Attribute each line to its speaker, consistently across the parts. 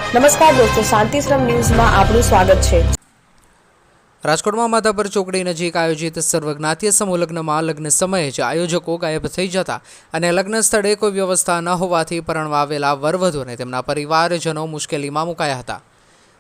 Speaker 1: નમસ્કાર દોસ્તો, શાંતિશ્રમ ન્યૂઝમાં આપનું સ્વાગત છે।
Speaker 2: રાજકોટમાં માધાપર ચોકડી નજીક આયોજિત સર્વજ્ઞાતીય સમૂહ લગ્નમાં લગ્ન સમયે જ આયોજકો ગાયબ થઈ જતા અને લગ્ન સ્થળે કોઈ વ્યવસ્થા ન હોવાથી પરણવા આવેલા વરવધુ અને તેમના પરિવારજનો મુશ્કેલીમાં મુકાયા હતા।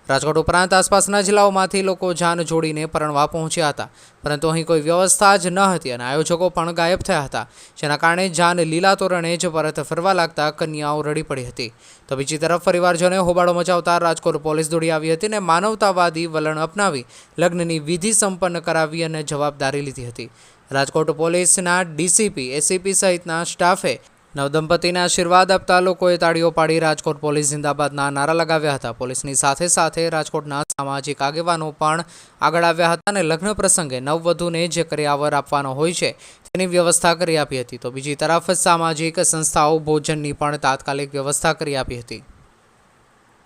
Speaker 2: રાજકોટ ઉપરાંત આસપાસના જિલ્લાઓમાંથી લોકો જાન જોડીને પરણવા પહોંચ્યા હતા, પરંતુ અહીં કોઈ વ્યવસ્થા જ ન હતી અને આયોજકો પણ ગાયબ થયા હતા, જેના કારણે જાન લીલા તોરણે જ પરત ફરવા લાગતા કન્યાઓ રડી પડી હતી। તો બીજી તરફ પરિવારજનોએ હોબાળો મચાવતા રાજકોટ પોલીસ દોડી આવી હતી અને માનવતાવાદી વલણ અપનાવી લગ્નની વિધિ સંપન્ન કરાવી અને જવાબદારી લીધી હતી। રાજકોટ પોલીસના ડીસીપી, એસીપી સહિતના સ્ટાફે નવદંપતિને આશીર્વાદ આપતા લોકોએ તાળીઓ પાડી રાજકોટ પોલીસ જિંદાબાદના નારા લગાવ્યા હતા। પોલીસની સાથે સાથે રાજકોટના સામાજિક આગેવાનો પણ આગળ આવ્યા હતા અને લગ્ન પ્રસંગે નવવધુને જે કરિયાવર આપવાનો હોય છે તેની વ્યવસ્થા કરી આપી હતી। તો બીજી તરફ સામાજિક સંસ્થાઓ ભોજનની પણ તાત્કાલિક વ્યવસ્થા કરી આપી હતી।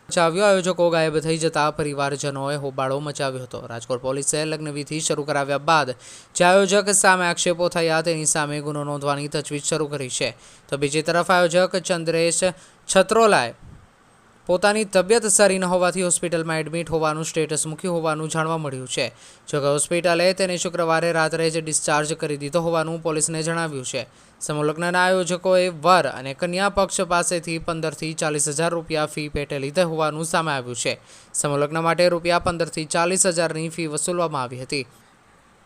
Speaker 2: આયોજકો ગાયબ થઈ જતા પરિવારજનોએ હોબાળો મચાવ્યો હતો। રાજકોટ પોલીસે લગ્નવિધિ શરૂ કરાવ્યા બાદ જે આયોજક સામે આક્ષેપો થયા તેની સામે ગુનો નોંધવાની તજવીજ શરૂ કરી છે। તો બીજી તરફ આયોજક ચંદ્રેશ છત્રોલાએ પોતાની તબિયત સારી ન હોવાથી હોસ્પિટલમાં એડમિટ હોવાનું સ્ટેટસ મૂક્યું હોવાનું જાણવા મળ્યું છે। જોકે હોસ્પિટલે તેને શુક્રવારે રાત્રે જ ડિસ્ચાર્જ કરી દીધો હોવાનું પોલીસને જણાવ્યું છે। સમૂહ લગ્નના આયોજકોએ વર અને કન્યા પક્ષ પાસેથી 15,000 થી 40,000 રૂપિયા ફી પેટે લીધા હોવાનું સામે આવ્યું છે। સમૂહ લગ્ન માટે રૂપિયા 15,000 થી 40,000ની ફી વસૂલવામાં આવી હતી।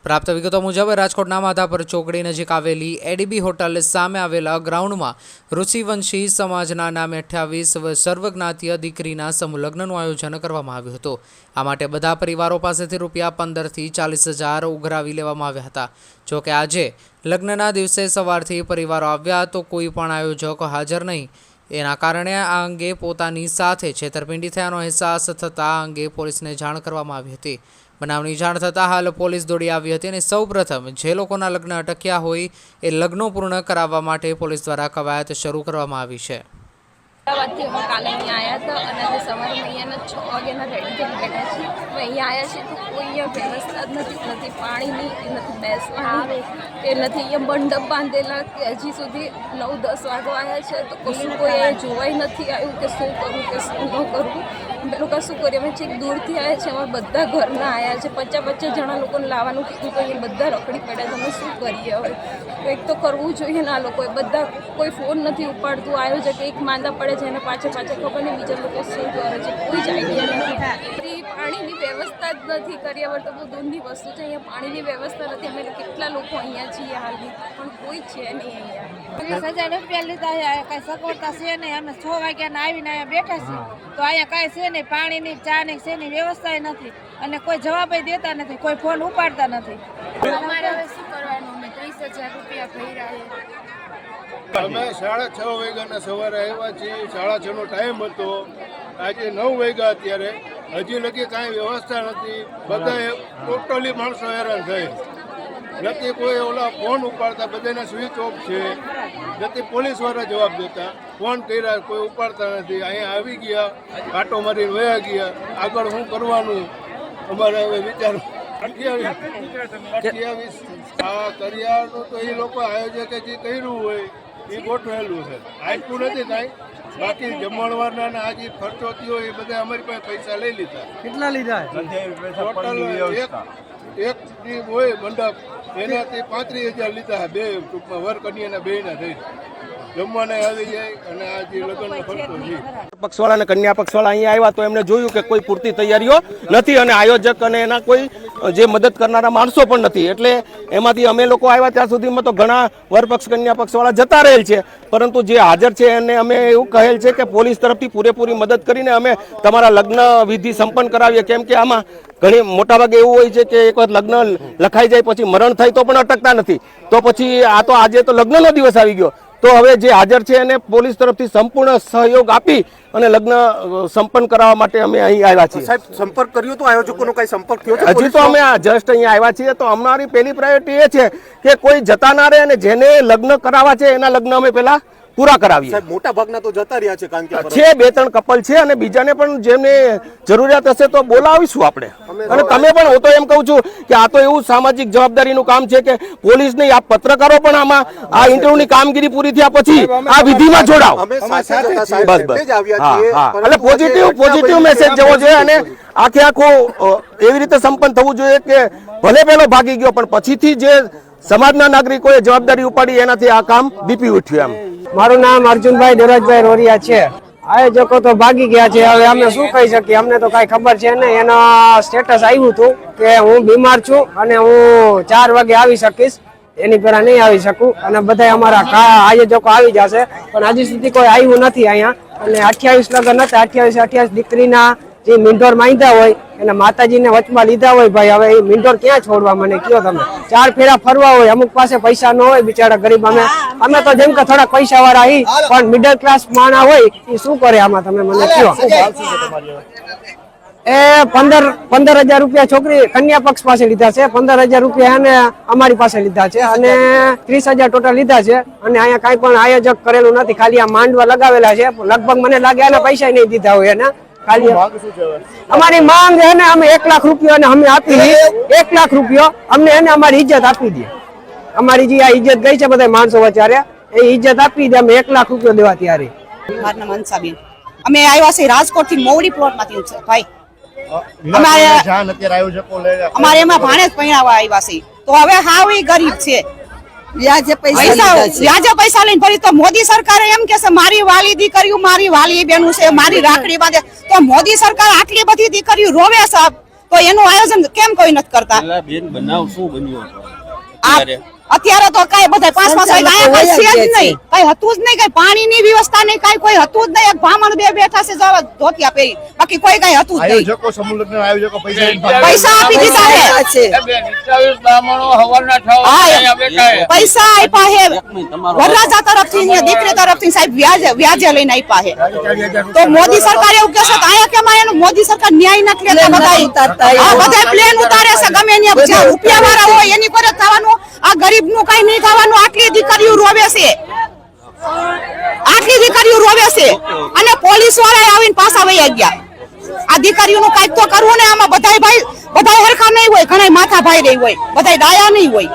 Speaker 2: પ્રાપ્ત વિગતો મુજબ રાજકોટના માધાપર ચોકડી નજીક આવેલી એડીબી હોટલ સામે આવેલા ગ્રાઉન્ડમાં ઋષિવંશી સમાજના નામે 28 સર્વજ્ઞાતીય દીકરીના સમૂહ લગ્નનું આયોજન કરવામાં આવ્યું હતું। આ માટે બધા પરિવારો પાસેથી રૂપિયા 15,000 થી 40,000 ઉઘરાવી લેવામાં આવ્યા હતા। જોકે આજે લગ્નના દિવસે સવારથી પરિવારો આવ્યા તો કોઈ પણ આયોજક હાજર નહીં, એના કારણે આ અંગે પોતાની સાથે છેતરપિંડી થયાનો અહેસાસ થતાં આ અંગે પોલીસને જાણ કરવામાં આવી હતી। બનાવની જાણ થતાં હાલ પોલીસ દોડી આવી હતી અને સૌપ્રથમ જે લોકોના લગ્ન અટક્યા હોય એ લગ્નો પૂર્ણ કરાવવા માટે પોલીસ દ્વારા કવાયત શરૂ કરવામાં આવી છે।
Speaker 3: અમદાવાદથી અમે કાલે અહીંયા આવ્યા હતા અને આજે સવારે અહીંયાના 6 વાગ્યાના રેડી થઈને બેઠા છીએ। અમે અહીંયા આવ્યા છીએ તો કોઈ અહીંયા વ્યવસ્થા જ નથી પાણીની, નથી બેસવાની, કે નથી અહીંયા મંડપ બાંધેલા, કે હજી સુધી 9-10 વાગવા આવ્યા છે તો કશું કોઈ જોવાય નથી આવ્યું કે શું કરવું કે શું ન કરવું। અમે લોકો શું કરીએ, અમે છેક દૂરથી આવ્યા છીએ, અમારા બધા ઘરના આવ્યા છે, 50-50 જણા લોકોને લાવવાનું કીધું તો અહીંયા બધા રખડી પડ્યા છે। અમે શું કરીએ હવે? કંઈક તો કરવું જોઈએ ને। આ લોકોએ બધા કોઈ ફોન નથી ઉપાડતું, આયોજક એક માંદા પડે છે એને પાછળ ખબર નહીં બીજા લોકો શું કરે છે, કોઈ જ આઈડિયા નથી। પાણીની વ્યવસ્થા જ નથી, કરિયાવર તો બહુ દૂરની વસ્તુ છે, અહીંયા પાણીની વ્યવસ્થા નથી। અમે કેટલા લોકો અહીંયા છીએ હાલની, પણ કોઈ છે નહીં અહીંયા।
Speaker 4: 20,000 રૂપિયા લીધા છે, કાંઈ સગવડતા છે નહીં। અમે 6 વાગ્યાના આવીને અહીંયા બેઠા છીએ તો અહીંયા કાંઈ છે નહીં, પાણીની, ચાની, શેની વ્યવસ્થા નથી અને કોઈ જવાબ દેતા નથી, કોઈ ફોન ઉપાડતા નથી।
Speaker 3: અમારે હવે શું કરવાનું? અમે 30,000 રૂપિયા ભર્યા છે।
Speaker 5: અમે 6:30 વાગ્યાના સવારે આવ્યા છીએ, 6:30નો ટાઈમ હતો, આજે 9 વાગ્યા અત્યારે હજી લગી કાંઈ વ્યવસ્થા નથી। બધા ટોટલી માણસો હેરાન થાય, નથી કોઈ ઓલા ફોન ઉપાડતા, બધાના સ્વિચ ઓફ છે, નથી પોલીસવાળા જવાબ દેતા, ફોન કર્યા કોઈ ઉપાડતા નથી। અહીંયા આવી ગયા, કાંટો મારીને વયા ગયા, આગળ શું કરવાનું અમારે હવે વિચાર। 28 આ કરિયાનું તો એ લોકો આયોજકે જે કર્યું હોય એ ગોઠવેલું છે, આટલું નથી કાંઈ। બાકી જમણવારના આ જે ખર્ચો થયો એ બધા અમારી પાસે પૈસા લઈ લીધા।
Speaker 6: કેટલા લીધા?
Speaker 5: ટોટલ એક હોય મંડપ એનાથી 35,000 લીધા, બે ટૂંકમાં વર કન્યાના બેયના થઈ જમવાના આવી જાય અને આ જે લગ્નનો ખર્ચો છે।
Speaker 6: પક્ષવાળા અને કન્યા પક્ષવાળા અહીંયા આવ્યા તો એમને જોયું કે કોઈ પૂરતી તૈયારીઓ નથી અને આયોજક અને એના કોઈ જે મદદ કરનારા માણસો પણ નથી, એટલે એમાંથી અમે લોકો આવ્યા ત્યાં સુધીમાં તો ઘણા વરપક્ષ કન્યા પક્ષવાળા જતા રહેલ છે, પરંતુ જે હાજર છે એને અમે એવું કહેલ છે કે પોલીસ તરફથી પૂરેપૂરી મદદ કરીને અમે તમારા લગ્ન વિધિ સંપન્ન કરાવીએ। કેમ કે આમાં ઘણી મોટાભાગે એવું હોય છે કે એક વખત લગ્ન લખાઈ જાય પછી મરણ થાય તો પણ અટકતા નથી, તો પછી આ તો આજે તો લગ્નનો દિવસ આવી ગયો તો હવે જે હાજર છે એને પોલીસ તરફથી સંપૂર્ણ સહયોગ આપી અને લગ્ન સંપન્ન કરાવવા માટે અમે અહીં આવ્યા છીએ।
Speaker 7: સાહેબ, સંપર્ક કર્યો તો આયોજકોનો કઈ સંપર્ક થયો છે?
Speaker 6: હજી તો અમે જસ્ટ અહીંયા આવ્યા છીએ, તો અમારી પહેલી પ્રાયોરિટી એ છે કે કોઈ જતા ના રહે અને જેને લગ્ન કરાવવા છે એના લગ્ન અમે પહેલા પૂરા કરાવીએ.
Speaker 7: સાહેબ મોટા ભાગના તો જતા રહ્યા છે કારણ કે
Speaker 6: છે 2-3 કપલ છે અને બીજાને પણ જેમને જરૂરિયાત હશે તો બોલાવીશું આપણે. અને તમે પણ હું તો એમ કહું છું કે આ તો એવું સામાજિક જવાબદારીનું કામ છે કે પોલીસ નહીં, આ પત્રકારો પણ આમાં આ ઇન્ટરવ્યુની કામગીરી પૂરી થયા પછી આ વિધિમાં જોડાવ.
Speaker 7: અમે સાથે હતા સાહેબ,
Speaker 6: બસ
Speaker 7: એટલે જ આવ્યા
Speaker 6: હા
Speaker 7: છીએ.
Speaker 6: હા
Speaker 7: પરંતુ
Speaker 6: એટલે પોઝિટિવ મેસેજ જવો જોઈએ અને આખે આખું એવી રીતે સંપન્ન થવું જોઈએ કે ભલે પેલો ભાગી ગયો પણ પછીથી જે સમાજના નાગરિકોએ જવાબદારી ઉપાડી એનાથી આ કામ દીપી ઉઠ્યું. એમ
Speaker 8: મારું નામ અર્જુનભાઈ દેવરાજભાઈ રોરિયા છે. આયોજકો તો ભાગી ગયા છે, હવે અમે શું કહી શકીએ, અમને તો કઈ ખબર છે નહીં. એનો સ્ટેટસ આવ્યું હતું કે હું બીમાર છું અને હું 4 વાગે આવી શકીશ, એની પહેલા નહીં આવી શકું. અને બધા અમારા આયોજકો આવી જશે પણ હજી સુધી કોઈ આવ્યું નથી અહીંયા. અને 28 લગ્ન હતા, 28 દીકરીના જે મીંઢોર માંગ્યા હોય એને માતાજીને વચમાં લીધા હોય. ભાઈ હવે એ મીંઢોર ક્યાં છોડવા, મને કયો તમે? 4 ફેરા ફરવા હોય, અમુક પાસે પૈસા ન હોય બિચારા ગરીબ. અમે તો જેમ કે થોડા પૈસા વાળા પણ મિડલ ક્લાસ માણા હોય એ શું કરે આમાં, તમે મને કયો? એ 15,000 રૂપિયા છોકરી કન્યા પક્ષ પાસે લીધા છે, 15,000 રૂપિયા એને અમારી પાસે લીધા છે અને 30,000 ટોટલ લીધા છે. અને અહીંયા કઈ પણ આયોજક કરેલું નથી, ખાલી આ માંડવા લગાવેલા છે. લગભગ મને લાગે એના પૈસા નહીં દીધા હોય એને. ખાલી અમારી માંગ છે ને અમે 1 લાખ રૂપિયા ને અમે આપી દઈએ. 1 લાખ રૂપિયા અમને એને અમારી ઇજ્જત આપી દે. અમારી જે આ ઇજ્જત ગઈ છે બધા માણસો વચારે એ ઇજ્જત આપી દે. અમે 1 લાખ રૂપિયા દેવા ત્યારે.
Speaker 9: મારું નામ હંસાબેન. અમે આવ્યા છે રાજકોટ થી મોવડી પ્લોટ માંથી છે ભાઈ. અમારે એમાં ભાણેજ પૈણાવા આવ્યા છે તો હવે હાવ ઈ ગરીબ છે. વ્યાજે પૈસા લઈને ફરી તો મોદી સરકારે એમ કે છે મારી વાલી દીકરીઓ, મારી વાલી બેનું છે, મારી રાખડી બાંધે. તો મોદી સરકાર આટલી બધી દીકરીઓ રોવે સાહેબ, તો એનું આયોજન કેમ કોઈ નથી કરતા? અત્યારે તો કઈ બધા 5 વાગ્યા કઈ છે જ નહીં, કઈ હતું જ નહીં, કઈ પાણીની વ્યવસ્થા નહીં, કઈ કોઈ હતું જ નહીં. એક બ્રાહ્મણ બે બેઠા છે ધોતિયા પહેરી, બાકી કોઈ કઈ હતું જ નહીં. પૈસા આપી દીધા છે, પૈસા આપ્યા હે વરરાજા તરફથી, દીકરી તરફથી સાહેબ વ્યાજે લઈને આપ્યા છે. તો મોદી સરકાર એવું કે છે આયા કેમ એનું મોદી સરકાર ન્યાય નથી લેતા. બધા પ્લેન ઉતારે છે ગમે ત્યાં, રૂપિયા વાળા હોય એની પર થવાનું, આ ગરીબ નું કઈ નહીં થવાનું. આટલી દીકરીઓ રોવે છે, આટલી દીકરીઓ રોવે છે અને પોલીસ વાળા આવીને પાછા વહી ગયા. આ દીકરીઓનું કઈક તો કરવું ને. આમાં બધા હરખા નહીં હોય, ઘણા માથા ભાઈ રહી હોય, બધા ડાયા નહીં હોય.